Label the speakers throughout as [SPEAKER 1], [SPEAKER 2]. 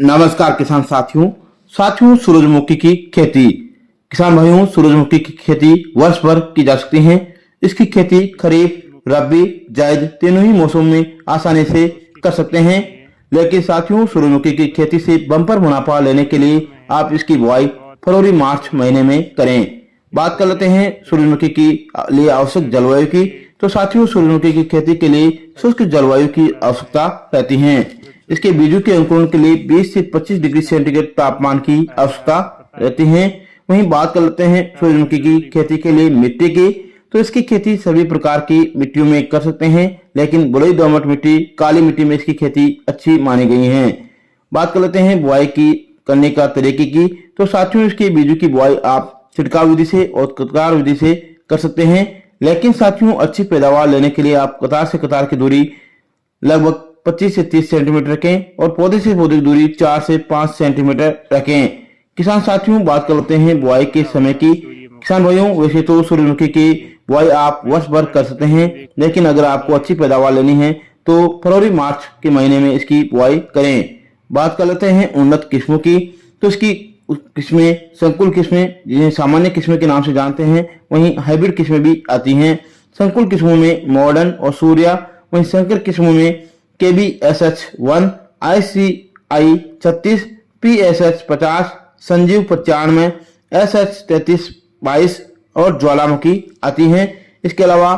[SPEAKER 1] नमस्कार किसान साथियों सूरजमुखी की खेती। किसान भाइयों, सूरजमुखी की खेती वर्ष भर की जा सकती है। इसकी खेती खरीफ, रबी, जायद तीनों ही मौसम में आसानी से कर सकते हैं। लेकिन साथियों, सूरजमुखी की खेती से बम्पर मुनाफा लेने के लिए आप इसकी बुआई फरवरी मार्च महीने में करें। बात कर लेते हैं सूरजमुखी के लिए आवश्यक जलवायु की। तो साथियों, सूरजमुखी की खेती के लिए शुष्क जलवायु की आवश्यकता रहती है। इसके बीजों के अंकुरण के लिए 20 से 25 डिग्री सेंटीग्रेड तापमान की आवश्यकता रहती है। वहीं बात कर लेते हैं सूरजमुखी की खेती के लिए मिट्टी की। तो इसकी खेती सभी प्रकार की मिट्टियों में कर सकते हैं, लेकिन बलुई दोमट मिट्टी, काली मिट्टी में इसकी खेती अच्छी मानी गई है। बात कर लेते हैं बुआई की करने का तरीके की। तो साथियों, इसके बीजों की बुआई आप छिड़काव विधि से और कतार विधि से कर सकते हैं। लेकिन साथियों, अच्छी पैदावार लेने के लिए आप कतार से कतार की दूरी लगभग 25 से 30 सेंटीमीटर रखें और पौधे से पौधे की दूरी 4 से 5 सेंटीमीटर रखें। किसान साथियों, बात करते हैं बुआई के समय की। किसान भाइयों, वैसे तो सूरजमुखी की बुआई आप वर्ष भर कर सकते हैं, लेकिन अगर आपको अच्छी पैदावार लेनी है तो फरवरी मार्च के महीने में इसकी बुआई करें। बात कर लेते हैं उन्नत किस्मों की। तो इसकी किस्में संकुल किस्में, जिन्हें सामान्य किस्में के नाम से जानते हैं, वहीं हाइब्रिड किस्में भी आती हैं। संकुल किस्मों में मॉडर्न और सूर्या, वहीं संकर किस्मों में KBSH1, ICI 36, PSH 50, Sanjeev 95, SH 33-22 और ज्वालामुखी आती हैं। इसके अलावा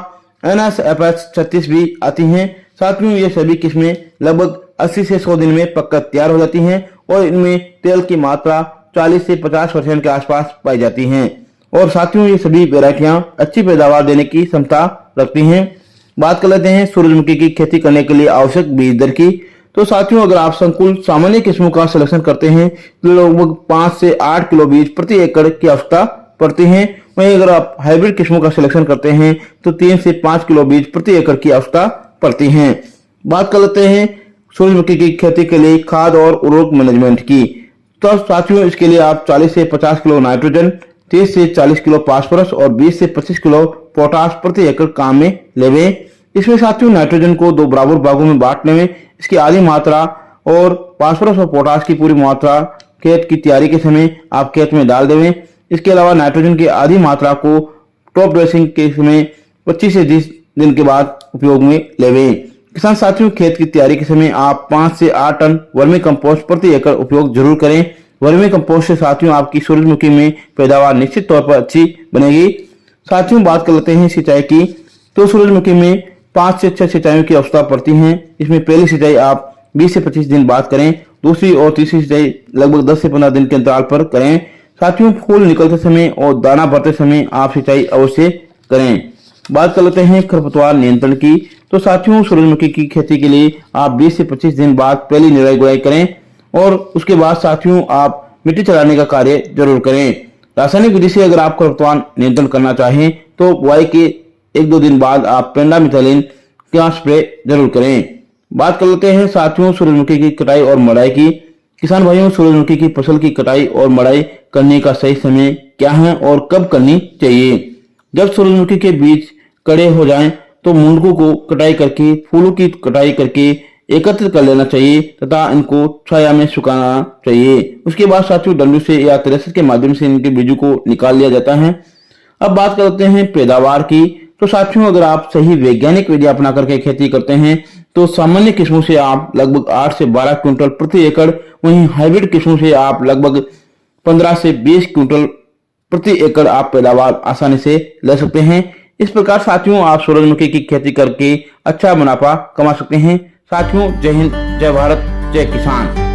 [SPEAKER 1] NSFH 36 भी आती हैं। साथियों, ये सभी किस्में लगभग 80 से 100 दिन में पककर तैयार हो जाती हैं और इनमें तेल की मात्रा 40 से 50% के आसपास पाई जाती हैं। और साथियों, ये सभी वैरायटियां अच्छी पैदावार देने की क्षमता रखती हैं। बात कर लेते हैं सूरजमुखी की खेती करने के लिए आवश्यक बीज दर की। तो साथियों, अगर आप संकुल सामान्य किस्मों का सिलेक्शन करते हैं तो लगभग 5 से 8 किलो बीज प्रति एकड़ की आवश्यकता पड़ती है। वहीं अगर आप हाइब्रिड किस्मों का सिलेक्शन करते हैं तो 3 से 5 किलो बीज प्रति एकड़ की आवश्यकता पड़ती है। बात कर लेते हैं सूरजमुखी की खेती के लिए खाद और उर्वरक मैनेजमेंट की। तो साथियों, इसके लिए आप 40 से 50 किलो नाइट्रोजन, 30 से 40 किलो फास्फोरस और 20 से 25 किलो पोटाश प्रति एकड़ काम में लेवें। इसमें साथियों, नाइट्रोजन को 2 बराबर भागों में बांट लेवें। इसकी आधी मात्रा और फास्फोरस और पोटाश की पूरी मात्रा खेत की तैयारी के समय आप खेत में डाल देवें। इसके अलावा नाइट्रोजन की आधी मात्रा को टॉप ड्रेसिंग के समय 25 से 30 दिन के बाद उपयोग में लेवें। किसान साथियों, खेत की तैयारी के समय आप 5 से 8 टन वर्मी कंपोस्ट प्रति एकड़ उपयोग जरूर करें। वर्मी कंपोस्ट से साथियों आपकी सूरजमुखी में पैदावार निश्चित तौर पर अच्छी बनेगी। साथियों, बात कर लेते हैं सिंचाई की। तो सूरजमुखी में 5 से 6 सिंचाइयों की आवश्यकता पड़ती है। इसमें पहली सिंचाई आप 20 से 25 दिन बाद करें, दूसरी और तीसरी सिंचाई लगभग 10 से 15 दिन के अंतराल पर करें। साथियों, फूल निकलते समय और दाना भरते समय आप सिंचाई अवश्य करें। बात कर लेते हैं खरपतवार नियंत्रण की। तो साथियों, सूरजमुखी की खेती के लिए आप 20 से 25 दिन बाद पहली निराई गुड़ाई करें और उसके बाद साथियों आप मिट्टी चलाने का कार्य जरूर करें। रासायनिक विधि से अगर आप खरपतवार नियंत्रण करना चाहें तो बुआई के 1-2 दिन बाद आप पेंडामिथालिन का स्प्रे जरूर करें। बात कर लेते हैं साथियों सूरजमुखी की कटाई और मड़ाई की। किसान भाइयों, सूरजमुखी की फसल की कटाई और मड़ाई करने का सही समय क्या है और कब करनी चाहिए? जब सूरजमुखी के बीज कड़े हो जाएं तो मुंडकों को कटाई करके, फूलों की कटाई करके एकत्रित कर लेना चाहिए तथा इनको छाया में सुखाना चाहिए। उसके बाद साथियों डंडू से या थ्रेशर के माध्यम से इनके बीजों को निकाल लिया जाता है। अब बात करते हैं पैदावार की। तो साथियों, अगर आप सही वैज्ञानिक विधि अपना करके खेती करते हैं तो सामान्य किस्मों से आप लगभग 8 से 12 क्विंटल प्रति एकड़, वहीं हाइब्रिड किस्मों से आप लगभग 15 से 20 क्विंटल प्रति एकड़ आप पैदावार आसानी से ले सकते हैं। इस प्रकार साथियों आप सूरजमुखी की खेती करके अच्छा मुनाफा कमा सकते हैं। साथियों, जय हिंद, जय भारत, जय किसान।